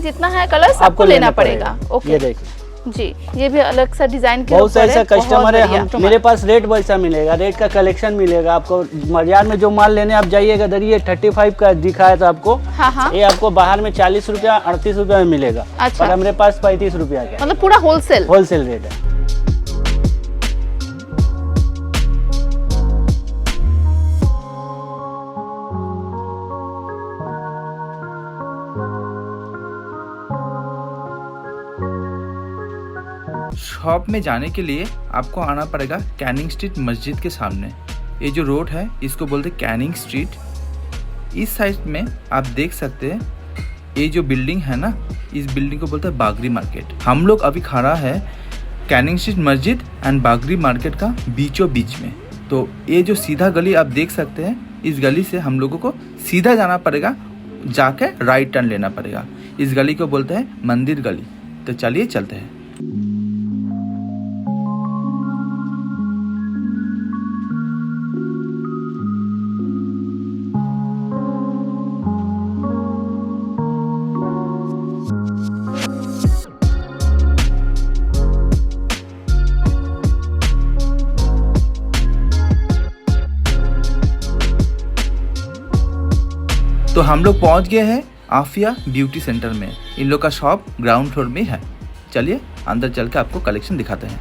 में जितना है कलर्स आपको लेना पड़ेगा। ओके, ये देखिए जी, ये भी अलग सा डिजाइन के बहुत से ऊपर ऐसा कस्टमर है। हम मेरे पास रेट वैसा मिलेगा, रेट का कलेक्शन मिलेगा आपको। बाजार में जो माल लेने आप जाइएगा, इधर ये 35 का दिखाया था आपको। हाँ। ये आपको बाहर में 40 रुपया 38 रुपया में मिलेगा। अच्छा। और हमारे पास 35 रुपया का, मतलब पूरा होलसेल रेट है। शॉप में जाने के लिए आपको आना पड़ेगा कैनिंग स्ट्रीट मस्जिद के सामने। ये जो रोड है इसको बोलते हैं कैनिंग स्ट्रीट। इस साइड में आप देख सकते हैं ये जो बिल्डिंग है ना, इस बिल्डिंग को बोलते हैं बागरी मार्केट। हम लोग अभी खड़ा है कैनिंग स्ट्रीट मस्जिद एंड बागरी मार्केट का बीचों बीच में। तो ये जो सीधा गली आप देख सकते हैं, इस गली से हम लोगों को सीधा जाना पड़ेगा, जाके राइट टर्न लेना पड़ेगा। इस गली को बोलते हैं मंदिर गली। तो चलिए चलते हैं। तो हम लोग पहुंच गए हैं आफिया ब्यूटी सेंटर में। इन लोग का शॉप ग्राउंड फ्लोर में है। चलिए अंदर चल के आपको कलेक्शन दिखाते हैं।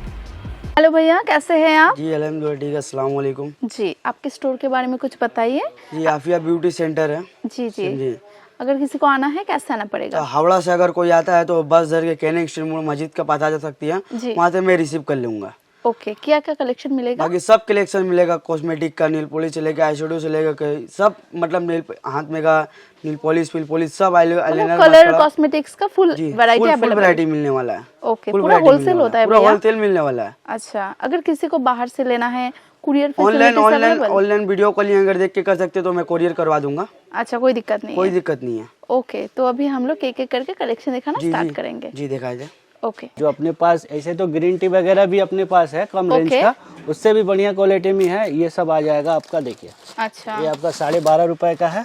हेलो भैया, कैसे हैं आप? जी अल्हम्दुलिल्लाह ठीक है। अस्सलाम वालेकुम। जी, आपके स्टोर के बारे में कुछ बताइए। जी आफिया ब्यूटी सेंटर है। जी। अगर किसी को आना है कैसे आना पड़ेगा? तो हावड़ा से अगर कोई आता है तो बस धर के कैनिंग स्ट्रीट मोड़ मस्जिद का पता जा सकती है, वहाँ से मैं रिसीव कर लूंगा। ओके, क्या क्या कलेक्शन मिलेगा? बाकी सब कलेक्शन मिलेगा, कॉस्मेटिक का, नील पॉलिश से लेकर आईशैडो से लेकर सब, मतलब नील हाथ में का नील पॉलिश, फिल पॉलिश सब कलर कॉस्मेटिक्स का फुल वैरायटी मिलने वाला है। ओके, पूरा होलसेल होता है? पूरा होलसेल मिलने वाला है। अच्छा, अगर किसी को बाहर से लेना है, कुरियर ऑनलाइन वीडियो कॉलिंग अगर देख के कर सकते तो मैं कुरियर करवा दूंगा। अच्छा, कोई दिक्कत नहीं है। ओके, तो अभी हम लोग एक एक करके कलेक्शन दिखाना स्टार्ट करेंगे। जी दिखाई दे। ओके, जो अपने पास ऐसे तो ग्रीन टी वगैरह भी अपने पास है कम रेंज का, उससे भी बढ़िया क्वालिटी में है। ये सब आ जाएगा आपका, देखिए। अच्छा, ये आपका 12.5 रुपए का है।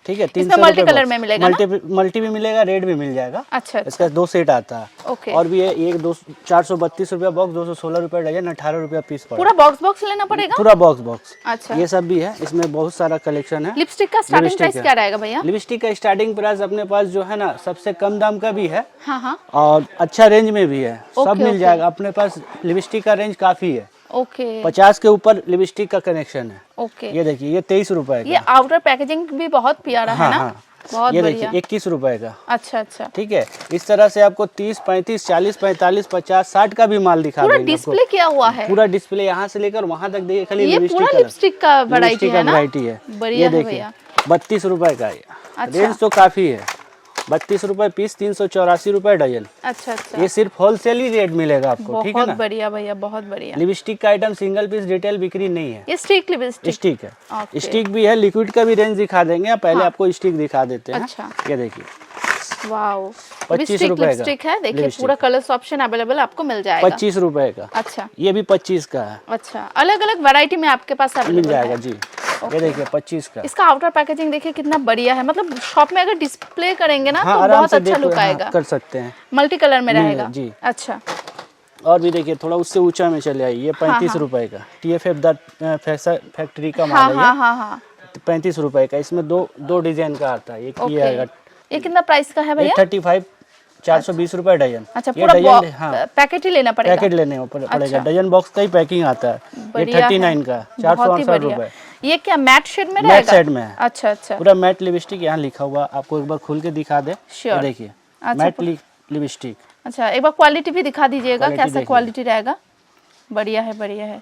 ठीक है, 300 मल्टी कलर में मिलेगा, मल्टी भी मिलेगा, रेड भी मिल जाएगा। अच्छा, इसका 2 सेट आता है। ओके, और भी है 432 रुपया बॉक्स, 216 रुपया डजन, 18 रुपया पीस पड़ेगा। पूरा बॉक्स लेना पड़ेगा? पूरा बॉक्स। अच्छा, ये सब भी है, इसमें बहुत सारा कलेक्शन है। लिपस्टिक का स्टार्टिंग प्राइस क्या रहेगा भैया? लिपस्टिक का स्टार्टिंग प्राइस अपने पास जो है ना, सबसे कम दाम का भी है। हाँ। और अच्छा रेंज में भी है, सब मिल जाएगा अपने पास। लिपस्टिक का रेंज काफी है। ओके, 50 के ऊपर लिपस्टिक का कनेक्शन है। ओके, ये देखिए, ये 23 रुपए का। ये आउटर पैकेजिंग भी बहुत प्यारा है ना? बहुत ये बढ़िया। देखिए 21 रुपए का। अच्छा, ठीक है। इस तरह से आपको 30, 35, 40, 45, 50, 60 का भी माल दिखा देंगे। पूरा डिस्प्ले किया हुआ है। पूरा डिस्प्ले यहाँ से लेकर वहाँ तक देखिए, खाली ये पूरा लिपस्टिक का वैरायटी है ना? ये देखिए 32 रुपए का। रेंज तो काफी है। 32 रुपए पीस, 384 रुपए डजन। अच्छा। ये सिर्फ होलसेल ही रेट मिलेगा आपको। ठीक है ना? बहुत बढ़िया भैया, बहुत बढ़िया। लिपस्टिक का आइटम सिंगल पीस रिटेल बिक्री नहीं है। ये स्टिक लिपस्टिक? स्टिक है। स्टिक भी है, लिक्विड का भी रेंज दिखा देंगे। पहले आपको स्टिक दिखा देते हैं। अच्छा, ये देखिए, वाओ, 25 रुपए का स्टिक है। देखिए पूरा कलर्स ऑप्शन अवेलेबल आपको मिल जाएगा। 25 रुपए का। अच्छा, ये भी 25 का है। अच्छा, अलग अलग वैरायटी में आपके पास मिल जाएगा जी। ये देखिए 25 का। इसका आउटर पैकेजिंग देखिए कितना बढ़िया है। मतलब शॉप में अगर डिस्प्ले करेंगे ना तो आराम बहुत से अच्छा लुक आएगा। कर सकते हैं। मल्टी कलर में रहेगा जी। अच्छा, और भी देखिए थोड़ा उससे ऊंचा में चले आइए। ये 35 रुपए का TFF फैक्ट्री का माल है। हाँ। 35 रुपए का। इसमें दो डिजाइन का आता है। ये आएगा। ये कितना प्राइस का है भैया? 35, 420 रुपए डजन। अच्छा, पूरा पैकेट ही लेना पड़ेगा? पैकेट लेने पड़ेगा। डजन बॉक्स का ही पैकिंग आता है। ये 39 का, 468 रुपए। ये क्या मैट शेड में रहेगा? मैट शेड में है। अच्छा, पूरा मैट लिपस्टिक यहाँ लिखा हुआ, आपको एक बार खोल के दिखा दे। देखिए मैट लिपस्टिक। अच्छा, एक बार क्वालिटी भी दिखा दीजिएगा, कैसा क्वालिटी रहेगा। बढ़िया है।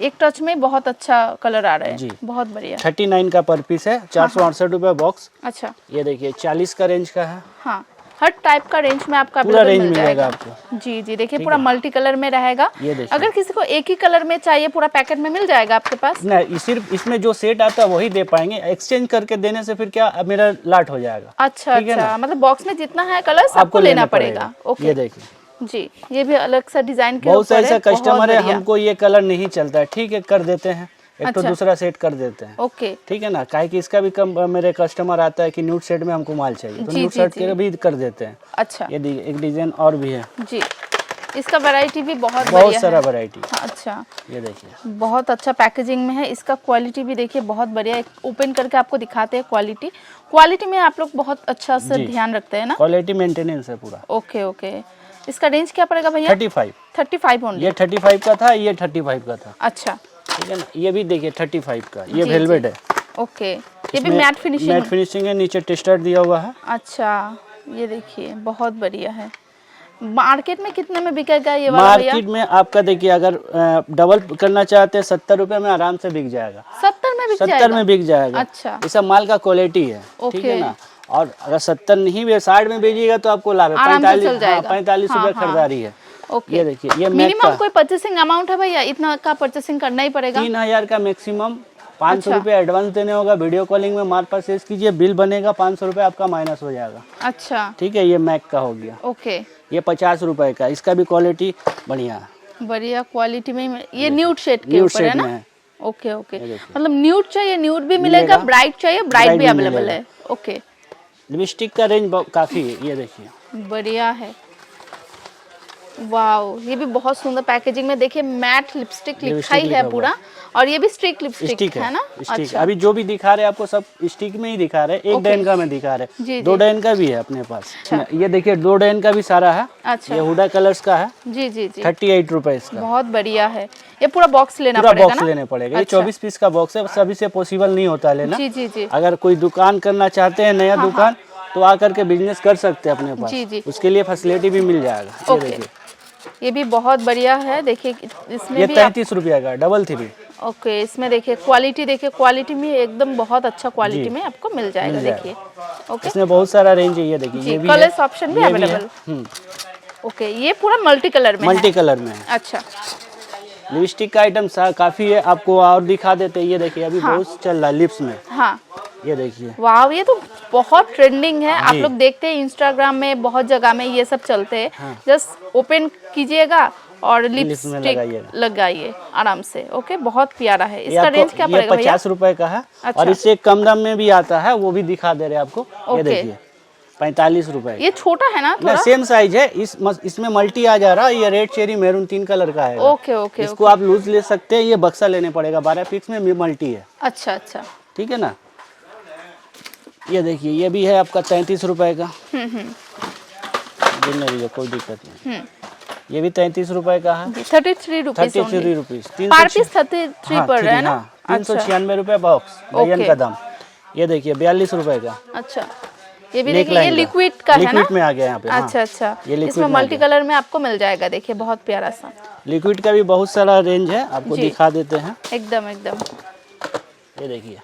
एक टच में बहुत अच्छा कलर आ रहा है जी। बहुत बढ़िया। 39 का पर पीस है, 468 रुपए बॉक्स। अच्छा, ये देखिए 40 का रेंज का है। हाँ, हर टाइप का रेंज में आपका पूरा रेंज मिलेगा आपको। जी देखिए पूरा मल्टी कलर में रहेगा। अगर किसी को एक ही कलर में चाहिए पूरा पैकेट में मिल जाएगा आपके पास? नहीं, सिर्फ इसमें जो सेट आता है वही दे पाएंगे। एक्सचेंज करके देने से फिर क्या मेरा लाट हो जाएगा। अच्छा, मतलब बॉक्स में जितना है कलर्स आपको लेना पड़ेगा। ओके, ये देखिए जी, ये भी अलग सा डिजाइन के बहुत से ऐसा कस्टमर है, हमको ये कलर नहीं चलता है, ठीक है कर देते हैं। एक तो अच्छा। दूसरा सेट कर देते हैं। ओके ठीक है ना, काहे कि इसका भी कम मेरे कस्टमर आता है कि न्यूड सेट में हमको माल चाहिए, तो जी, न्यूड जी, सेट जी। के भी कर देते हैं। अच्छा ये एक डिजाइन और भी है, जी, इसका वैरायटी भी बहुत बहुत बढ़िया सारा है। वैरायटी। अच्छा, ये देखिए बहुत अच्छा पैकेजिंग में है, इसका क्वालिटी भी देखिए बहुत बढ़िया है। ओपन करके आपको दिखाते हैं क्वालिटी में आप लोग बहुत अच्छा से जी। ध्यान रखते हैं ना। क्वालिटी मेंटेनेंस है पूरा। ओके ओके, इसका रेंज क्या पड़ेगा भैया? 35। 35 ओनली। ये 35 का था, ये 35 का था। अच्छा ठीक है ना, ये भी देखिए 35 का, ये जी, वेलवेट जी। है। ओके, ये भी मैट फिनिशिंग। मैट फिनिशिंग है, नीचे टेस्टर दिया हुआ है। अच्छा, ये देखिए बहुत बढ़िया है। मार्केट में कितने में बिकेगा ये वाला भैया? मार्केट में आपका देखिए अगर डबल करना चाहते हैं 70 रुपए में आराम से बिक जाएगा। 70 में बिक 70 जाएगा? में बिक जाएगा। अच्छा। ये सब माल का क्वालिटी है। ठीक है ओके। ना, और अगर 70 नहीं 60 में बेचिएगा तो आपको लाभ है। आराम से चल जाएगा। 45 हाँ, रुपए हाँ। खरीदारी है। ओके, ये देखिए, ये मैक मिनिमम का कोई परचेसिंग अमाउंट है भैया? इतना का परचेसिंग करना ही पड़ेगा? 3000 का मैक्सिमम। 500 अच्छा। रुपये एडवांस देने होगा। वीडियो कॉलिंग में माल परचेज कीजिए, बिल बनेगा, 500 रुपये आपका माइनस हो जाएगा। अच्छा ठीक है, ये मैक का हो गया। ओके, ये 50 रुपए का, इसका भी क्वालिटी बढ़िया है। बढ़िया क्वालिटी में ये न्यूड शेड के न्यूड ऊपर है शेड ना? में है। ओके ओके, ये देखिए। मतलब न्यूड चाहिए न्यूड भी मिलेगा, ब्राइट चाहिए ब्राइट ब्राइट भी भी अवेलेबल मिलेगा। है। ओके, लिपस्टिक का रेंज काफी है, ये देखिए। बढ़िया है। वाओ, ये भी बहुत सुंदर पैकेजिंग में देखिए, मैट लिपस्टिक लिखा ही लिखा है हुआ पूरा, और ये भी स्टिक लिपस्टिक स्टिक है ना? स्टिक। अच्छा अभी जो भी दिखा रहे हैं आपको सब स्टिक में ही दिखा रहे हैं। एक ओके। डैन का में दिखा रहे जी, हैं, 2 जी। डैन का भी है अपने पास। अच्छा। ये देखिए 2 डैन का भी सारा है। अच्छा। ये हुडा कलर्स का है, जी जी जी, 38 रुपए इसका। बहुत बढ़िया है। ये पूरा बॉक्स लेना पूरा पड़ेगा बॉक्स ना? लेने पड़ेगा। ये अच्छा। 24 पीस का बॉक्स है, सभी से पॉसिबल नहीं होता है लेना। जी जी जी, अगर कोई दुकान करना चाहते हैं, नया दुकान, तो आकर के बिजनेस कर सकते हैं अपने पास। जी, जी। उसके लिए फैसिलिटी भी मिल जाएगा। ये ओके। देखिए, ये भी बहुत बढ़िया है। देखिए इसमें ये भी आप 33 रुपया का डबल 3। ओके, इसमें देखिए क्वालिटी, देखिए क्वालिटी में एकदम बहुत अच्छा क्वालिटी जी। में आपको मिल जाएगा। मिल जाएगा। देखिए ओके इसमें बहुत सारा रेंज है। ये देखिए, जी, ये भी कलर्स है, ऑप्शन भी ये है। अवेलेबल। ओके, ये पूरा मल्टी कलर में मल्टी है। कलर में है। अच्छा लिपस्टिक का आइटम काफी है, आपको और दिखा देते हैं। ये देखिए, अभी हाँ। बहुत चल रहा है लिप्स में। हाँ, ये देखिए, वाह, ये तो बहुत ट्रेंडिंग है। आप जी। लोग देखते हैं इंस्टाग्राम में बहुत जगह में ये सब चलते हैं। हाँ। जस्ट ओपन कीजिएगा और लिप्स में लिपस्टिक लगाइएगा। लगाइए आराम से। ओके, बहुत प्यारा है। ये इसका आपको- रेंज क्या ये पड़ेगा भैया? 50 रुपए का है। अच्छा। और इससे कम दाम में भी आता है, वो भी दिखा दे रहे हैं आपको। ओके। ये देखिए, 45 रुपए। ये छोटा है ना थोड़ा? सेम साइज है। इसमें मल्टी आ जा रहा है। ये रेड चेरी मैरून 3 कलर का है। ओके ओके इसको आप लूज ले सकते हैं। ये बक्सा लेने पड़ेगा, 12 पीस में मल्टी है। अच्छा अच्छा, ठीक है ना। ये देखिए, ये भी है आपका 33 रुपए का। दिन रही है, कोई दिक्कत नहीं। ये भी 33 रुपए का है। 33 रुपीज 33 रुपीज। पर पीस 33 पड़ रहा है ना? 396 रुपए बॉक्स, डजन ओके। का दाम। ये देखिए 42 रुपए का। अच्छा, ये भी नेक देखिए, ये लाइन का। लिक्विड का है ना? लिक्विड में आ गया यहाँ पे। हाँ। अच्छा अच्छा, ये लिक्विड इसमें में आ मल्टी गया। कलर में आपको मिल जाएगा। देखिए बहुत प्यारा सा, लिक्विड का भी बहुत सारा रेंज है, आपको जी। दिखा देते हैं। एकदम एकदम। ये देखिए,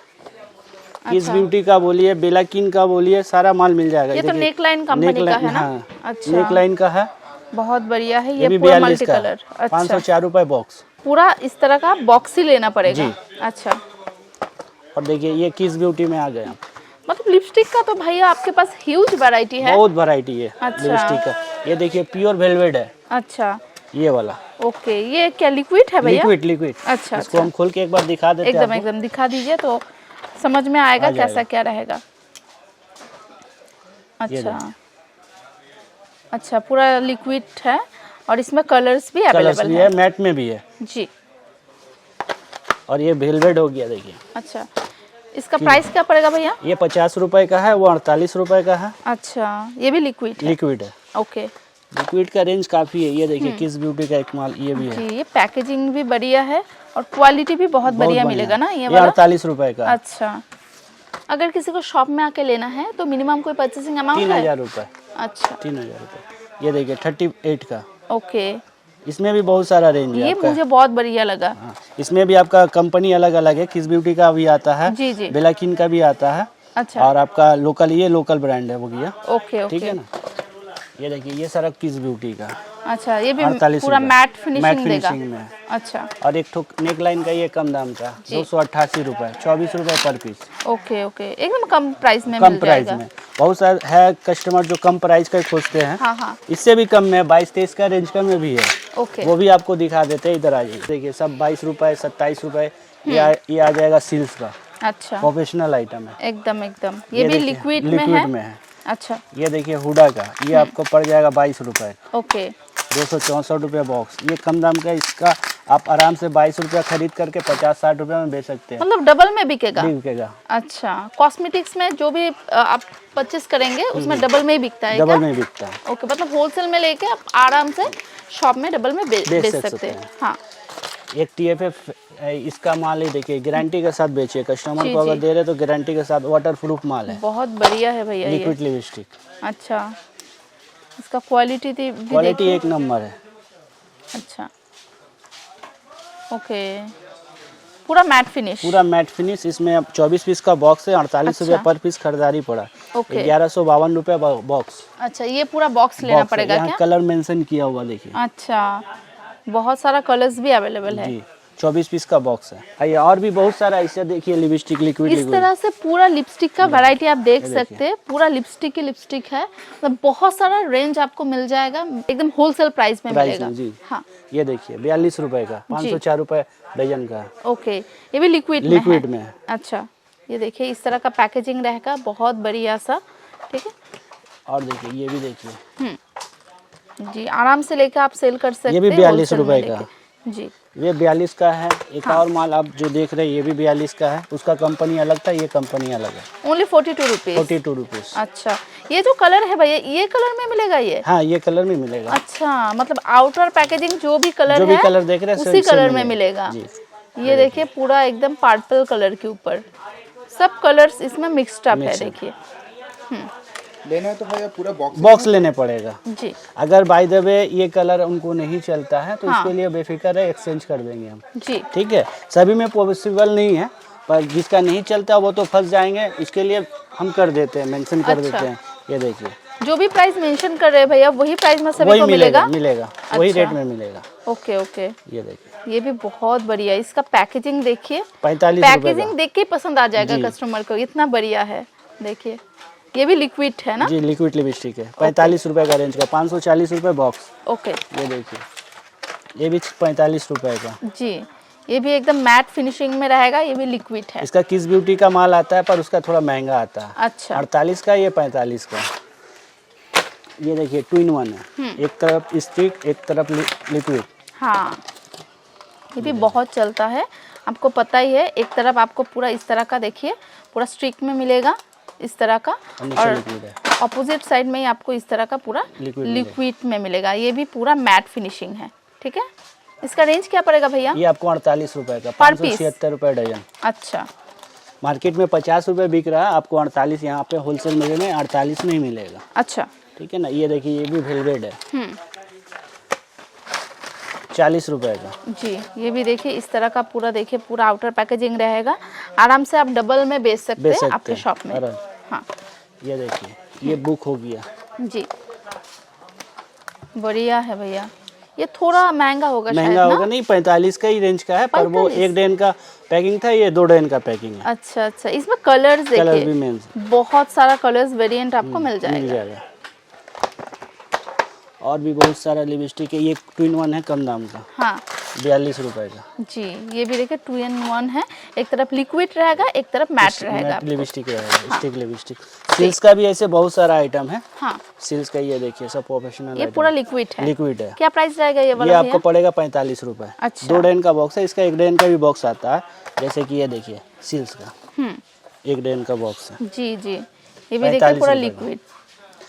किस अच्छा, ब्यूटी का बोलिए, बेलाकिन का बोलिए, सारा माल मिल जाएगा। ये तो देखिए, नेक लाइन कंपनी नेक का लाइन- है ना? हाँ, अच्छा, नेक लाइन का है। बहुत बढ़िया है। ये ये भी पूरा 42 मल्टी का कलर। अच्छा, 504 रुपए बॉक्स। पूरा इस तरह का बॉक्स ही लेना पड़ेगा। जी। अच्छा, और देखिए, ये किस ब्यूटी में आ गया। मतलब लिपस्टिक का तो भैया आपके पास ह्यूज वैरायटी है। बहुत वैरायटी है अच्छा। लिपस्टिक का। ये देखिए, प्योर वेलवेट है अच्छा ये वाला। ओके, ये क्या लिक्विड है भैया? लिक्विड। अच्छा इसको हम खोल के एक बार दिखा देते हैं एकदम आपको। एकदम दिखा दीजिए तो समझ में आएगा आ जाएगा। कैसा क्या रहेगा। ये अच्छा देखिए। अच्छा, पूरा लिक्विड है और इसमें कलर्स भी कलर्स अवेलेबल भी है। है, मैट में भी है। जी। और ये वेलवेट हो गया। देखिए, अच्छा, इसका प्राइस क्या पड़ेगा भैया? ये 50 रुपए का है, वो 48 रुपए का है। अच्छा, ये भी लिक्विड है। लिक्विड है। ओके लिक्विड का रेंज काफी है। ये देखिए, किस ब्यूटी का एक माल ये भी है। जी, ये पैकेजिंग भी बढ़िया है और क्वालिटी भी बहुत बढ़िया मिलेगा ना ये ये वाला? 48 रुपए का। अच्छा, अगर किसी को शॉप में आके लेना है तो मिनिमम कोई परचेसिंग अमाउंट है? 3000 रुपए। अच्छा 3000 रुपए। ये देखिए 38 का। ओके, इसमें भी बहुत सारा रेंज है ये आपका। मुझे बहुत बढ़िया लगा। हाँ, इसमें भी आपका कंपनी अलग अलग है। किस ब्यूटी का भी आता है, जी जी। बेलाकिन का भी आता है। अच्छा, और आपका लोकल, ये लोकल ब्रांड है वो गया। Okay okay. ठीक है ना। ये देखिए, ये सारा किस ब्यूटी का। अच्छा, ये भी 48 पूरा रुपए। मैट मैट फिनिशिंग देगा। फिनिशिंग में है। अच्छा, और एक ठोक नेक लाइन का ये कम दाम का 288 रुपए, 24 रुपए पर पीस। ओके ओके, एकदम कम प्राइस में कम मिल प्राइस जाएगा। में। बहुत सारे है कस्टमर जो कम प्राइस का खोजते हैं। हाँ हाँ इससे भी कम में 22-23 का रेंज का में भी है, ओके वो भी आपको दिखा देते हैं। इधर आ जाइए, देखिए सब 22 रुपए 27 रुपए ये आ जाएगा सिल्क का, अच्छा प्रोफेशनल आइटम है एकदम एकदम। ये भी देखिए, लिक्विड में है। अच्छा ये देखिए हुडा का, ये आपको पड़ जाएगा 22 रुपए, ओके 264 रुपये बॉक्स। ये कम दाम का, इसका आप आराम से 22 रुपया खरीद करके 50-60 रुपये में बेच सकते हैं, मतलब डबल में बिकेगा। बिकेगा। अच्छा कॉस्मेटिक्स में जो भी आप परचेस करेंगे उसमें डबल में ही बिकता है डबल क्या? में बिकता है। ओके मतलब होलसेल में लेके आप आराम से शॉप में डबल में बेच सकते हैं। हाँ एक TFF इसका माल ही देखिए, गारंटी के साथ बेचिए, कस्टमर जी, को अगर जी। दे रहे तो गारंटी के साथ, वाटर प्रूफ माल है, बहुत बढ़िया है भैया ये। लिक्विड लिपस्टिक, अच्छा इसका क्वालिटी भी क्वालिटी देखिए। एक नंबर है। अच्छा ओके पूरा मैट फिनिश। पूरा मैट फिनिश। इसमें अब 24 पीस का बॉक्स है, 48 रुपये अच्छा। पर पीस खरीदारी पड़ा, ओके 1152 रुपये बॉक्स। अच्छा ये पूरा बॉक्स लेना बॉक्स है, पड़ेगा यहाँ क्या? कलर मेंशन किया हुआ देखिए अच्छा बहुत सारा कलर्स भी अवेलेबल है। जी, 24 पीस का बॉक्स है। आइए और भी बहुत सारा ऐसे देखिए, लिपस्टिक लिक्विड इस तरह से पूरा लिपस्टिक का वैरायटी आप देख ये सकते हैं। पूरा लिपस्टिक ही लिपस्टिक है, मतलब बहुत सारा रेंज आपको मिल जाएगा, एकदम होलसेल प्राइस में मिलेगा। जी। हाँ ये देखिए 42 रुपए का, 504 रुपए डजन का है। ओके ये भी लिक्विड लिक्विड में है। अच्छा ये देखिए इस तरह का पैकेजिंग रहेगा, बहुत बढ़िया सा। ठीक है और देखिए ये भी देखिए, जी आराम से लेकर आप सेल कर सकते हैं। ये भी 42 wholesale में रुपए का। लेके। जी ये 42 का है। एक और माल आप जो देख रहे हैं ये भी 42 का है, उसका कंपनी अलग था, ये कंपनी अलग है। Only 42 rupees. 42 रुपीज। अच्छा ये जो कलर है भैया ये कलर में मिलेगा ये? हाँ ये कलर में मिलेगा। अच्छा मतलब आउटर पैकेजिंग जो भी कलर जो भी है कलर देख रहे हैं उसी सेम कलर में मिलेगा। जी। ये देखिए पूरा एकदम पर्पल कलर के ऊपर सब कलर्स इसमें मिक्स्ड अप है। देखिए लेना है तो भैया पूरा बॉक्स लेने पड़ेगा। जी अगर बाय द वे ये कलर उनको नहीं चलता है तो हाँ। इसके लिए बेफिक्र है, एक्सचेंज कर देंगे हम। जी ठीक है, सभी में पॉसिबल नहीं है, पर जिसका नहीं चलता वो तो फंस जाएंगे, इसके लिए हम कर देते हैं, मेंशन कर अच्छा। देते हैं। ये देखिए जो भी प्राइस मेंशन कर रहे हैं भैया वही प्राइस में सभी वही को मिलेगा। मिलेगा वही अच्छा। रेट में मिलेगा। ओके ओके ये देखिए ये भी बहुत बढ़िया, इसका पैकेजिंग देखिए, 45 रुपए पैकेजिंग देख के ही पसंद आ जाएगा जी। कस्टमर को, इतना बढ़िया है। देखिए ये भी लिक्विड है ना? जी, लिक्विड लिपस्टिक है। 45 रुपए का रेंज का, 540 रुपए बॉक्स। ओके ये देखिए ये भी 45 रुपए का। जी ये भी एकदम मैट फिनिशिंग में रहेगा, ये भी लिक्विड है। इसका किस ब्यूटी का माल आता है, पर उसका थोड़ा महंगा आता है। अच्छा 48 का, ये 45 का। ये देखिए 2 in 1 है, एक तरफ स्टिक एक तरफ लिक्विड। हाँ ये भी बहुत चलता है, आपको पता ही है। एक तरफ आपको पूरा इस तरह का देखिए पूरा स्ट्रिक में मिलेगा इस तरह का, और लिक्विड है। ऑपोजिट साइड में ही आपको इस तरह का पूरा लिक्विड में मिलेगा। ये भी पूरा मैट फिनिशिंग है। ठीक है इसका रेंज क्या पड़ेगा भैया? ये आपको 48 रुपए का, पर पीस? 576 रुपए डजन। अच्छा मार्केट में 50 रुपए बिक रहा है, आपको 48 यहाँ पे होलसेल में 48 में ही मिलेगा। अच्छा ठीक है ना। ये देखिए ये भी वेलवेट है, 40 रुपए का। जी ये भी देखिए इस तरह का पूरा, देखिए पूरा आउटर पैकेजिंग रहेगा, आराम से आप डबल में बेच सकते हैं आपके शॉप में। हाँ ये देखिए ये बुक हो गया। जी बढ़िया है भैया। ये थोड़ा महंगा होगा शायद महंगा ना? होगा नहीं, 45 का ही रेंज का है, पर वो 1 डजन का पैकिंग था, ये 2 डजन का पैकिंग है। अच्छा अच्छा इसमें कलर्स कलर भी देखिए, मेन बहुत सारा कलर्स वेरिएंट आपको मिल मिल जाएगा। जाएगा। और भी बहुत सारा लिपस्टिक है, ये 2 in 1 है कम दाम का, हाँ 42 रुपए का। जी ये भी देखिए 2 in 1 है, एक तरफ लिक्विड रहेगा एक तरफ मैट रहेगा आपको। लिपस्टिक रहेगा, स्टिक लिपस्टिक। सिल्क का भी ऐसे बहुत सारा आइटम है। हाँ सिल्क का ये देखिए सब प्रोफेशनल ये पूरा लिक्विड है। लिक्विड है। क्या प्राइस रहेगा ये ये वाला आपको भैया? पड़ेगा 45 रुपए। अच्छा 2 डजन का बॉक्स है, इसका 1 डजन का भी बॉक्स आता है। जैसे कि ये देखिए सिल्क का 1 डजन का बॉक्स है, जी जी ये भी देखिए 45 पूरा रुपए का। लिक्विड।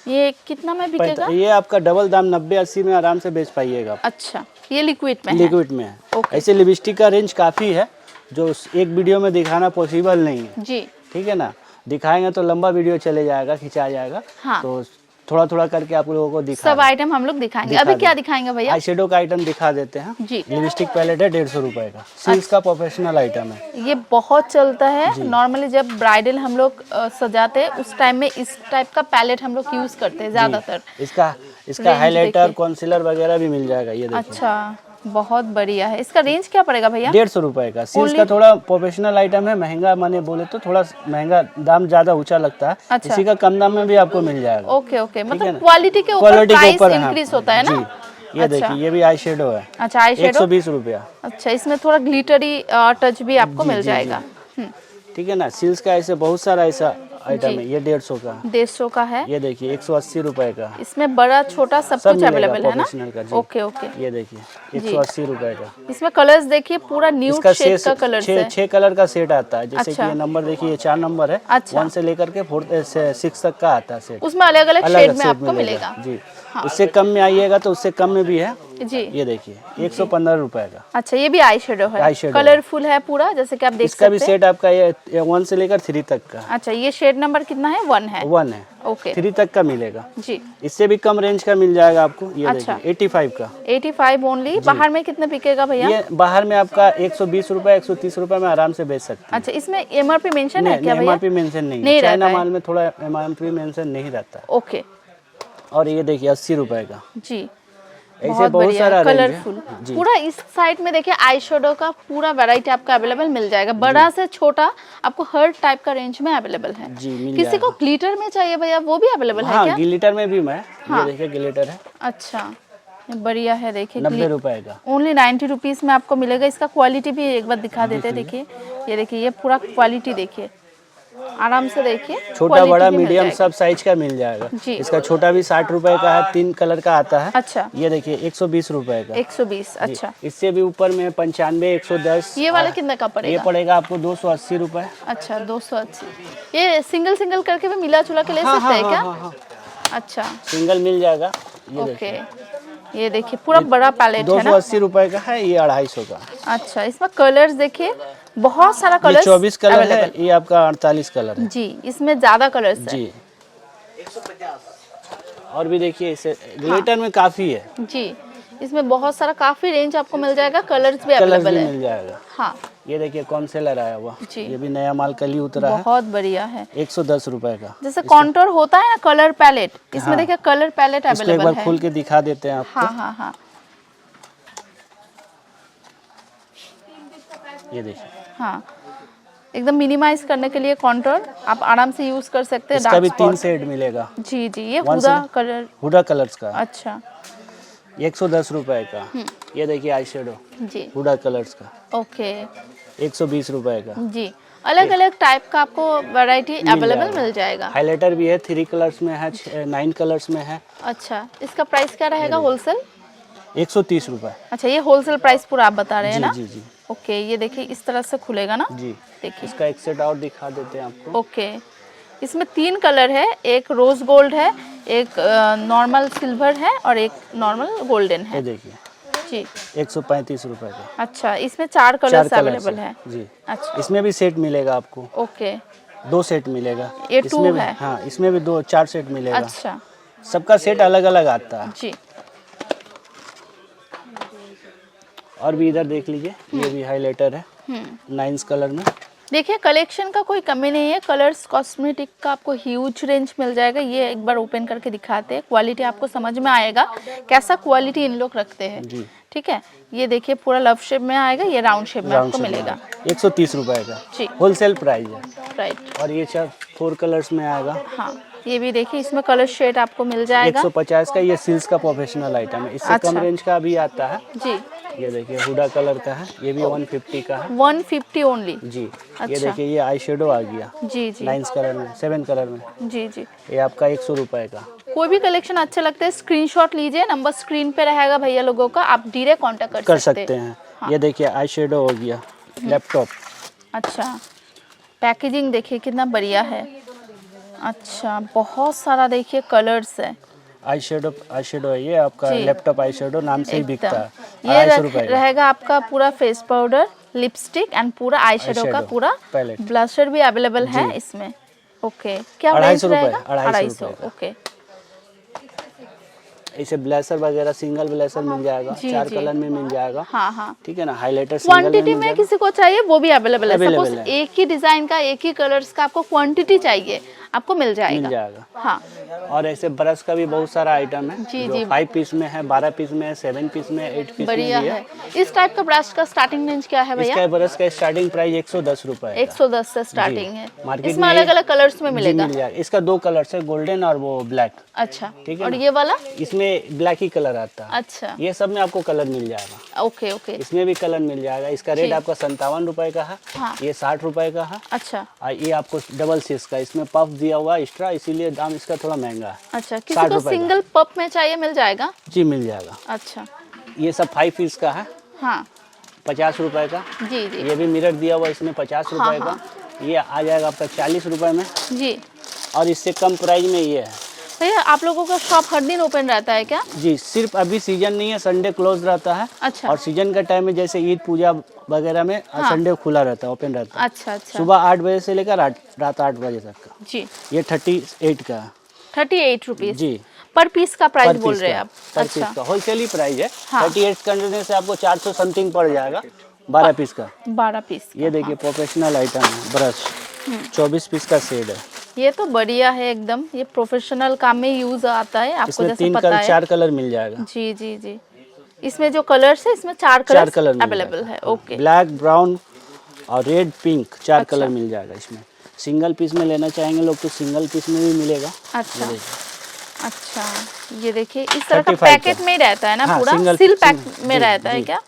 ये कितना में बिकेगा? ये आपका डबल दाम 90-80 में आराम से बेच पाइएगा आप। अच्छा ये लिक्विड में है। लिक्विड में है। ओके। ऐसे लिपस्टिक का रेंज काफ़ी है, जो एक वीडियो में दिखाना पॉसिबल नहीं है। जी ठीक है ना, दिखाएंगे तो लंबा वीडियो चले जाएगा, खिंचा जाएगा। हाँ। तो थोड़ा थोड़ा करके आप लोगों को दिखा सब आइटम हम लोग दिखाएंगे। अभी क्या दिखाएंगे भैया? आई शेडो का आइटम दिखा देते हैं। जी लिपस्टिक पैलेट है 150 रुपए का, सिल्क का प्रोफेशनल आइटम है। ये बहुत चलता है नॉर्मली, जब ब्राइडल हम लोग सजाते हैं उस टाइम में इस टाइप का पैलेट हम लोग यूज करते हैं ज्यादातर। इसका Range हाइलाइटर देखिए। कॉन्सीलर वगैरह भी मिल जाएगा। ये देखिए अच्छा बहुत बढ़िया है। इसका रेंज क्या पड़ेगा भैया? 150 रुपए का। सिल्क का थोड़ा प्रोफेशनल आइटम है, महंगा माने बोले तो थोड़ा महंगा, दाम ज्यादा ऊंचा लगता है। अच्छा। इसी का कम दाम में भी आपको मिल जाएगा। ओके ओके, मतलब क्वालिटी के ऊपर प्राइस इंक्रीज होता है ना? ये अच्छा। देखिए ये भी आई शेडो है। अच्छा, आई शेडो 120 रुपया। अच्छा, इसमें थोड़ा ग्लिटरी टच भी आपको मिल जाएगा। ठीक है ना। सिल्क का ऐसे बहुत सारा ऐसा आइटम है। ये 150 का। 150 का है। ये देखिए 180 रुपए का। इसमें बड़ा छोटा सब कुछ अवेलेबल है ना? प्रोफेशनल का जी। Okay okay. ये देखिए 180 रुपए का। इसमें कलर्स देखिए पूरा न्यू इसका शेड का कलर है। 6 कलर का सेट आता है। जैसे अच्छा। कि ये नंबर देखिए, ये 4 नंबर है। अच्छा। 1 से लेकर के 4 से 6 तक का आता है सेट। उसमें अलग अलग अलग शेड में शेड आपको मिलेगा जी। उससे कम में आइएगा तो उससे कम में भी है जी। ये देखिए 115 रुपए का। अच्छा, ये भी आई शेडो है, आई शेडो कलरफुल है पूरा, जैसे कि आप देख इसका भी सकते हैं। सेट आपका ये 1 से लेकर 3 तक का। अच्छा, ये शेड नंबर कितना है? 1 है। 1 है। ओके 3 तक का मिलेगा। जी। इससे भी कम रेंज का मिल जाएगा आपको। ये अच्छा। देखिए 85 का। 85 ओनली। बाहर में कितने बिकेगा भैया? ये बाहर में आपका 120 रुपए 130 रुपए में आराम से बेच सकते हैं। अच्छा, इसमें एमआरपी मेंशन है क्या भैया? एमआरपी मेंशन नहीं नहीं है। रहता चाइना है। माल में थोड़ा एमआरपी मेंशन नहीं रहता है। ओके और ये देखिए 80 रुपए का। जी, ऐसे बहुत बहुत बढ़िया, सारा रेंज है। कलरफुल। जी। पूरा इस साइड में देखिए आई शेडो का पूरा वैरायटी आपको अवेलेबल मिल जाएगा, बड़ा से छोटा आपको हर टाइप का रेंज में अवेलेबल है। जी मिल किसी जाएगा। को ग्लिटर में चाहिए भैया, वो भी अवेलेबल है हाँ क्या? ग्लिटर में भी मैं हाँ। ये देखिए ग्लिटर है अच्छा, ये बढ़िया है। देखिए 90 रुपए का। ओनली 90 रुपीज में आपको मिलेगा। इसका क्वालिटी भी एक बार दिखा देते हैं। देखिए ये देखिए, ये पूरा क्वालिटी देखिए, आराम से देखिए। छोटा quality बड़ा भी मिल मीडियम जाएगा। सब साइज का मिल जाएगा। जी। इसका छोटा भी 60 रुपए का है, 3 कलर का आता है। अच्छा, ये देखिए 120 रुपए का। 120। अच्छा, इससे भी ऊपर में 95 110। ये वाला कितने का ये पड़ेगा? पड़ेगा आपको 280 रुपए। अच्छा, 280। ये सिंगल सिंगल करके भी मिला जुला के ले हाँ, सकते हैं हाँ, क्या? हाँ, हाँ। अच्छा सिंगल मिल जाएगा। ये ओके, देखिए ये देखिए पूरा बड़ा पैलेट है ना? 280 रुपए का है, ये 250 का। अच्छा, इसमें कलर्स देखिए, बहुत सारा ये कलर्स 24 कलर है, available। ये आपका 48 कलर है। जी, इसमें ज्यादा कलर्स है। जी। और भी देखिए इसे ग्लिटर में काफी है। जी, इसमें बहुत सारा काफी रेंज आपको मिल जाएगा, कलर्स भी कलर अवेलेबल भी है। मिल जाएगा। हाँ, ये देखिए कॉन्सेलर आया हुआ, जी। ये भी नया माल कल ही उतरा है। बहुत बढ़िया है। 110 रुपए का। जैसे कॉन्टोर होता है ना, कलर पैलेट, इसमें हाँ। देखिए कलर पैलेट इसको एक अवेलेबल बार है। खोल के दिखा देते हैं आपको। हाँ हाँ हाँ, ये देखिए हाँ, एकदम मिनिमाइज करने के लिए कॉन्टोर आप आराम से यूज कर सकते हैं। इसका भी डार्क 3 स्पॉट। शेड मिलेगा। जी जी, ये One Huda shade? Colour. Huda colours का। अच्छा 110 रुपए का। ये देखिए आई शेडो जी, हुडा कलर्स का ओके 120 रुपए का। जी, अलग अलग टाइप का आपको वैरायटी अवेलेबल जाएगा। मिल जाएगा। हाइलाइटर भी है, 3 कलर्स में है, 9 कलर्स में है। अच्छा, इसका प्राइस क्या रहेगा होलसेल? 130 रुपए। अच्छा, ये होलसेल प्राइस पूरा आप बता रहे हैं जी ना? जी जी ओके, ये देखिए इस तरह से खुलेगा ना? जी। देखिए, इसका एक सेट और दिखा देते हैं आपको। ओके, इसमें 3 कलर है, एक रोज गोल्ड है, एक नॉर्मल सिल्वर है और एक नॉर्मल गोल्डन ये है। देखिए जी, 135 रुपए का। अच्छा, इसमें 4 4 कलर्स कलर्स अवेलेबल है। जी। अच्छा, इसमें भी सेट मिलेगा आपको, ओके, 2 सेट मिलेगा। ये इसमें 2 भी- है। हाँ, इसमें भी 4 सेट मिलेगा। अच्छा सबका सेट अलग अलग आता है। जी, और भी इधर देख लीजिए, ये भी हाइलाइटर है 9 कलर में। देखिए कलेक्शन का कोई कमी नहीं है। कलर्स कॉस्मेटिक का आपको ह्यूज रेंज मिल जाएगा। ये एक बार ओपन करके दिखाते हैं, क्वालिटी आपको समझ में आएगा कैसा क्वालिटी इन लोग रखते हैं। जी। ठीक है, ये देखिए पूरा लव शेप में आएगा, ये राउंड शेप में राउंड आपको शेप में मिलेगा। 130 रुपए का जी, होलसेल प्राइस है। राइट। और ये 4 कलर्स में आएगा। हाँ, ये भी देखिए, इसमें कलर शेड आपको मिल जाएगा। 150 का। ये सिल्क का प्रोफेशनल आइटम है, इससे कम अच्छा। रेंज का भी आता है। जी, ये देखिए हुडा कलर का है, ये भी 150 का है। 150 ओनली। जी। ये अच्छा। देखिए ये आई शेडो आ गया जी जी 9 कलर में, 7 कलर में। जी जी, ये आपका 100 रुपए का। कोई भी कलेक्शन अच्छा लगता है स्क्रीनशॉट लीजिए, नंबर स्क्रीन पे रहेगा भैया लोगों का, आप डायरेक्ट कांटेक्ट कर सकते हैं। ये देखिए आई शेडो हो गया, लैपटॉप। अच्छा, पैकेजिंग देखिए कितना बढ़िया है। अच्छा, बहुत सारा देखिए कलर्स है। आई शेडो है, ये आपका जी। लैपटॉप आई शेडो नाम से ही बिकता है। ये 250 रुपए का। रहेगा आपका पूरा फेस पाउडर, लिपस्टिक एंड पूरा आई शेडो का eyeshadow, पूरा palette। ब्लशर भी अवेलेबल है इसमें। ओके, क्या 250 प्राइस रुपए, रहेगा? 250 250। ओके, इसे ब्लेसर वगैरह सिंगल ब्लेसर मिल जाएगा, जी, 4 जी। कलर में मिल जाएगा। हाँ हाँ, ठीक है ना। हाइलाइटर सिंगल क्वांटिटी में किसी को चाहिए वो भी अवेलेबल है। Available सपोज है। एक ही डिजाइन का, एक ही कलर्स का आपको क्वांटिटी चाहिए, आपको मिल जाएगा। मिल जाएगा। हाँ, और ऐसे ब्रश का भी बहुत सारा आइटम है जी, जो जी। 5 पीस में है, 12 पीस में है, 7 पीस में है, 8 पीस में बढ़िया भी है। इस टाइप का ब्रश का स्टार्टिंग रेंज क्या है भैया? इसका ब्रश का स्टार्टिंग प्राइस 110 रुपए है। 110 से स्टार्टिंग है। मार्केट इसमें में अलग अलग कलर्स में जी मिलेगा। मिल जाएगा। इसका 2 कलर्स है, गोल्डन और वो ब्लैक। अच्छा, ठीक है और ना? ये वाला? इसमें ब्लैक ही कलर आता है। अच्छा, ये सब में आपको कलर मिल जाएगा। Okay okay. इसमें भी कलर मिल जाएगा। इसका रेट जी। आपका 57 रुपए का है। हाँ। ये 60 रुपए का है। अच्छा और ये आपको डबल सीस का, इसमें पफ दिया हुआ एक्स्ट्रा, इसीलिए दाम इसका थोड़ा महंगा है। अच्छा, 60 किसी को रुपए का। सिंगल पप में चाहिए मिल जाएगा? जी मिल जाएगा। अच्छा, ये सब 5 पीस का है, हाँ 50 रुपए का। जी जी ये भी मिरर दिया हुआ, इसमें 50 हाँ, रुपए का। ये आ जाएगा आपका 40 रुपए में। जी। और इससे कम प्राइस में ये है। भैया आप लोगों का शॉप हर दिन ओपन रहता है क्या? जी, सिर्फ अभी सीजन नहीं है, संडे क्लोज रहता है। अच्छा। और सीजन का टाइम में जैसे ईद पूजा वगैरह में हाँ। संडे खुला रहता है, ओपन रहता है। अच्छा अच्छा सुबह 8 बजे से लेकर रात 8 बजे तक का। जी। ये 38 का है। 38 रुपीज जी पर पीस का प्राइस पर बोल पीस रहे का, हैं आप? पर अच्छा, पीस का होलसेल ही प्राइस है। हाँ। 38 करने से आपको 400 समथिंग पड़ जाएगा, 12 पीस का। 12 पीस का, ये देखिए प्रोफेशनल आइटम है, ब्रश 24 पीस का सेट है। ये तो बढ़िया है एकदम। ये प्रोफेशनल काम में यूज आता है, आपको इसमें जैसे 3 पता कलर है। 4 कलर मिल जाएगा। जी जी जी। इसमें जो कलर्स है, इसमें 4 4 कलर कलर मिल अवेलेबल जाएगा। है। ओके, ब्लैक, ब्राउन और रेड, पिंक 4 अच्छा। कलर मिल जाएगा इसमें। सिंगल पीस में लेना चाहेंगे लोग तो सिंगल पीस में भी मिलेगा। अच्छा ये देखिए। अच्छा। ये देखिए इस तरह का 35 पैकेट का। में ही रहता है ना? हाँ, पूरा सिंगल- सील पैक सिंगल- में जी, रहता है जी। क्या?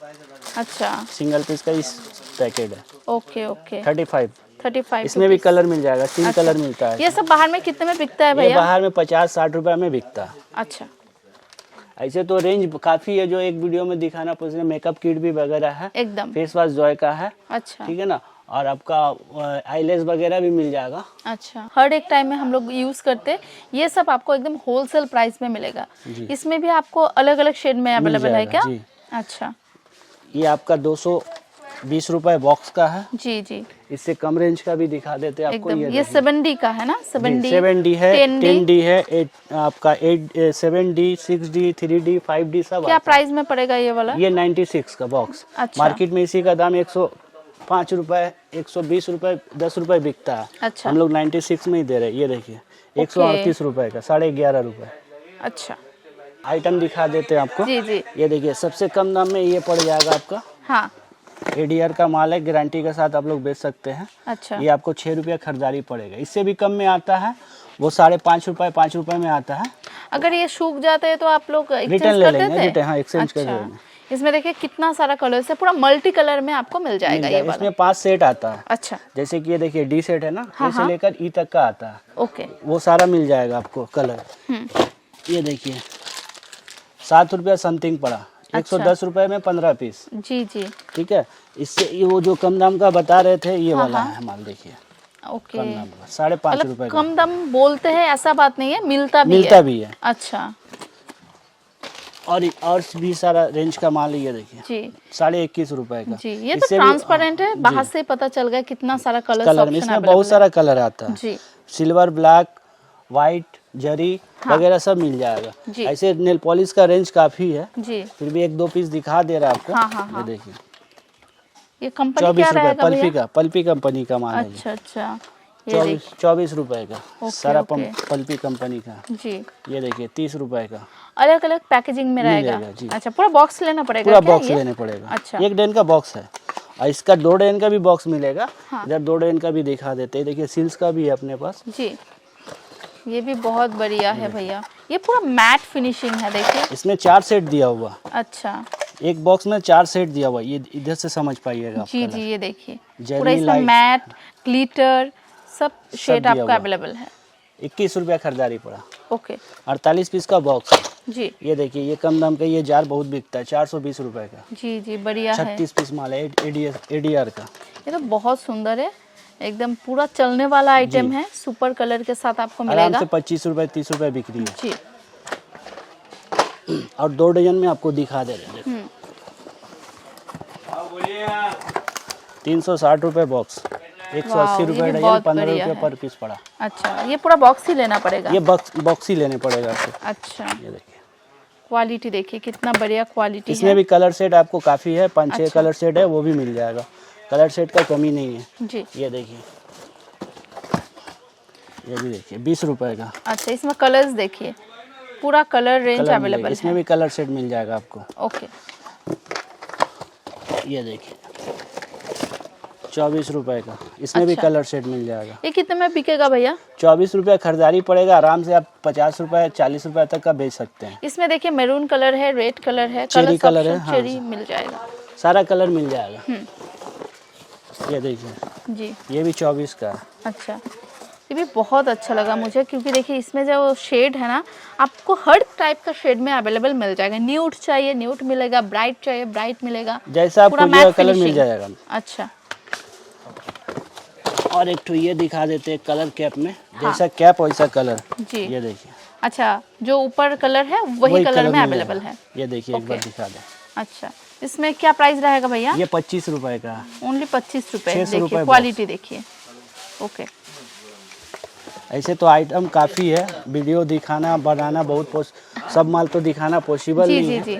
अच्छा, सिंगल पीस का इस पैकेट है ओके ओके। 35। 35 इसमें भी रुपीस। कलर मिल जाएगा, 3 अच्छा। कलर मिलता है। ये सब बाहर में कितने में बिकता है ये भैया? बाहर में 50-60 रुपए में बिकता है। अच्छा ऐसे तो रेंज काफी है, जो एक वीडियो में दिखाना पड़ेगा। मेकअप किट भी वगैरह है, एकदम। फेस वॉश जॉय का है, अच्छा ठीक है ना। और आपका आईलेस वगैरह भी मिल जाएगा। अच्छा, हर एक टाइम में हम लोग यूज करते हैं। ये सब आपको एकदम होलसेल प्राइस में मिलेगा। जी। इसमें भी आपको अलग अलग शेड में अवेलेबल है जाएगा, क्या? जी। अच्छा ये आपका 220 रुपए बॉक्स का है। जी जी, इससे कम रेंज का भी दिखा देते हैं आपको। एकदम। ये देखिए। 7D का है ना? 7D 7D है, 10D 10D है, 8 आपका 7D 6D 3D 5D सब क्या आता प्राइस में पड़ेगा ये वाला? है। ये 96 का बॉक्स। अच्छा। मार्केट में इसी का दाम 105 रुपए, 120 रुपए, 10 रुपए बिकता है। अच्छा। हम लोग 96 में ही दे रहे हैं। ये देखिए 138 रुपए का, 11.5 रुपए। अच्छा आइटम दिखा देते हैं आपको। जी जी, ये देखिए सबसे कम दाम में ये पड़ जाएगा आपका। हाँ ADR का माल है, गारंटी के साथ आप लोग बेच सकते हैं। अच्छा ये आपको 6 रुपया खरीदारी पड़ेगा। इससे भी कम में आता है, वो 5.5 रुपए 5 रुपए में आता है। अगर ये सूख जाते हैं तो आप लोग रिटर्न एक्सचेंज ले कर लेंगे, देते रिटर्न, हाँ, हैं? एक्सचेंज कर अच्छा। देंगे। इसमें देखिए कितना सारा कलर्स है, पूरा मल्टी कलर में आपको मिल जाएगा ये वाला। इसमें 5 सेट आता है। अच्छा जैसे कि ये देखिए D सेट है ना, हाँ, A से हाँ। लेकर E तक का आता है। ओके। वो सारा मिल जाएगा आपको कलर। ये देखिए 7 रुपया समथिंग पड़ा, 110 रुपए में 15 पीस। जी जी, ठीक है। इससे ये वो जो कम दाम का बता रहे थे, ये हाँ, वाला हाँ। है माल। देखिए ओके। कम दाम का 5.5 रुपए मतलब का कम दाम बोलते हैं ऐसा बात नहीं है, मिलता भी मिलता है। भी है। अच्छा और भी सारा रेंज का माल है। ये देखिए जी 21.5 रुपए का। जी, ये तो इससे भी- ट्रांसपेरेंट है, जी। बाहर से पता चल गया कितना सारा कलर कलर में ऑप्शन इसमें अवेलेबल बहुत है। सारा कलर आता है। जी सिल्वर, ब्लैक, वाइट, जरी हाँ। वगैरह सब मिल जाएगा। जी। ऐसे नेल पॉलिश का रेंज काफी है, जी, फिर भी 1-2 पीस दिखा दे रहा है आपको। हाँ, हाँ, हाँ। ये देखिए ये कंपनी 24 क्या रुपए रहेगा पल्पी भैया? का, पल्पी कंपनी का माल है। अच्छा अच्छा, ये देखिए 24 रुपए का ओके, सारा ओके। पल्पी कंपनी का। जी, ये देखिए 30 रुपए का अलग अलग पैकेजिंग में रहेगा। मिलेगा, जी। अच्छा, पूरा बॉक्स लेना पड़ेगा पूरा क्या बॉक्स ये? लेने पड़ेगा। अच्छा। 1 डैन का बॉक्स है और इसका 2 डैन का भी बॉक्स मिलेगा। हाँ। इधर 2 डैन का भी दिखा देते हैं। देखिए सिल्स का भी है अपने पास। जी, ये भी बहुत बढ़िया है भैया। ये पूरा मैट फिनिशिंग है, देखिए। इसमें 4 सेट दिया हुआ, अच्छा एक बॉक्स में 4 सेट दिया हुआ। ये इधर से समझ पाइएगा आप जी कलर। जी, ये देखिए जेली पूरा इसमें लाइट। मैट, ग्लिटर सब शेड दिया आपका हुआ। अवेलेबल है। 21 रुपया खरीदारी पड़ा। ओके 48 पीस का बॉक्स है। जी ये देखिए ये कम दाम का, ये जार बहुत बिकता है, 420 रुपए का। जी जी, बढ़िया है। 36 पीस माल है ADR का। ये तो बहुत सुंदर है, एकदम पूरा चलने वाला आइटम जी। है। सुपर कलर के साथ आपको आराम मिलेगा। से 25 रुपए 30 रुपए बिक रही जी, है। और 2 डजन में आपको दिखा दे रहे हैं। 360 रुपए बॉक्स, 180 वाह, ये रुपए भी डजन, बहुत 15 बढ़िया रुपए है। पर पीस पड़ा। अच्छा, ये पूरा बॉक्स ही लेना पड़ेगा। ये बॉक्स ही लेने पड़ेगा आपको। अच्छा, ये देखिए क्वालिटी देखिए कितना बढ़िया क्वालिटी इसमें है। भी कलर सेट आपको काफ़ी है, 5-6 अच्छा। कलर सेट है, वो भी मिल जाएगा। कलर सेट का कमी नहीं है। जी ये देखिए ये भी देखिए 20 रुपए का अच्छा, इसमें कलर्स देखिए, पूरा कलर रेंज कलर अवेलेबल मिलेगा। इसमें है। भी कलर सेट मिल जाएगा आपको। ओके, ये देखिए 24 रुपए का, इसमें भी अच्छा। कलर सेट मिल जाएगा। ये कितने में बिकेगा भैया? 24 रुपये खरीदारी पड़ेगा, आराम से आप 50 रुपए 40 रुपए तक का बेच सकते हैं। इसमें देखिए मैरून कलर है, रेड कलर है, चेरी कलर है, हाँ। चेरी मिल जाएगा। सारा कलर मिल जाएगा। ये देखिए जी, ये भी 24 का है। अच्छा, ये भी बहुत अच्छा लगा मुझे, क्योंकि देखिए इसमें जो शेड है ना, आपको हर टाइप का शेड में अवेलेबल मिल जाएगा। न्यूड चाहिए न्यूड मिलेगा, ब्राइट चाहिए ब्राइट मिलेगा, जैसा आपको पूरा जो मैट कलर मिल फिनिशिंग। जाएगा। अच्छा, और एक तो ये दिखा देते हैं कलर कैप में, जैसा कैप वैसा कलर। जी, ये देखिए अच्छा, जो ऊपर कलर है वही कलर में मिल अवेलेबल जाएगा। है। ये देखिए एक बार ओके। दिखा दे। अच्छा, इसमें क्या प्राइस रहेगा भैया? ये 25 रुपए का है। ओनली 25 रुपए। 600 देखिए रुपए क्वालिटी देखिए। ओके, ऐसे तो आइटम काफ़ी है, वीडियो दिखाना बनाना बहुत सब माल तो दिखाना पॉसिबल जी नहीं जी है। जी,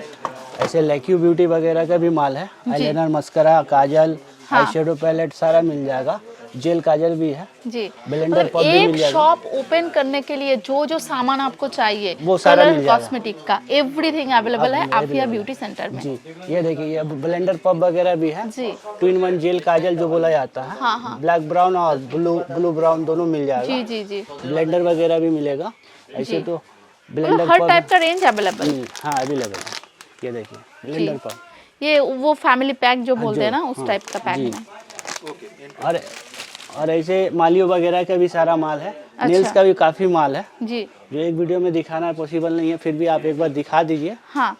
ऐसे लैक्यू ब्यूटी वगैरह का भी माल है, आईलाइनर मस्करा काजल हाँ। आई शेडो पैलेट सारा मिल जाएगा, जेल काजल भी है। जी, ब्लेंडर मतलब पब भी मिल एक जाएगा। शॉप ओपन करने के लिए जो जो सामान आपको चाहिए, वो सारा कलर मिल जाएगा। कॉस्मेटिक का एवरीथिंग अवेलेबल है आफिया available ब्यूटी सेंटर में। जी ये देखिए ये ब्लेंडर पब वगैरह भी है। जी 2 in 1 जेल काजल जो बोला जाता है, हाँ हाँ, ब्लैक ब्राउन और ब्लू ब्राउन दोनों मिल जाएगा। जी जी जी, ब्लेंडर वगैरह भी मिलेगा। ऐसे जी। तो मतलब ब्लेंडर हर पब टाइप का रेंज अवेलेबल। हाँ अवेलेबल है। ये देखिए ब्लेंडर पब, ये वो फैमिली पैक जो बोलते हैं ना, उस हाँ, टाइप का पैक जी। में। और ऐसे मालियो वगैरह का भी सारा माल है। अच्छा। नेल्स का भी काफ़ी माल है, जी जो एक वीडियो में दिखाना पॉसिबल नहीं है, फिर भी आप एक बार दिखा दीजिए। हाँ,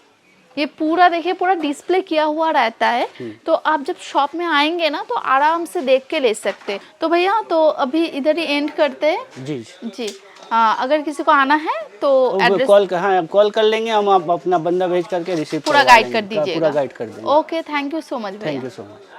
ये पूरा देखिए, पूरा डिस्प्ले किया हुआ रहता है, तो आप जब शॉप में आएंगे ना तो आराम से देख के ले सकते हैं। तो भैया तो अभी इधर ही एंड करते हैं। जी जी, अगर किसी को आना है तो एड्रेस कॉल कर लेंगे हम, आप अपना बंदा भेज करके रिसीव पूरा गाइड कर दीजिएगा। पूरा गाइड कर देंगे। Okay, thank you so much भैया। Thank you so much.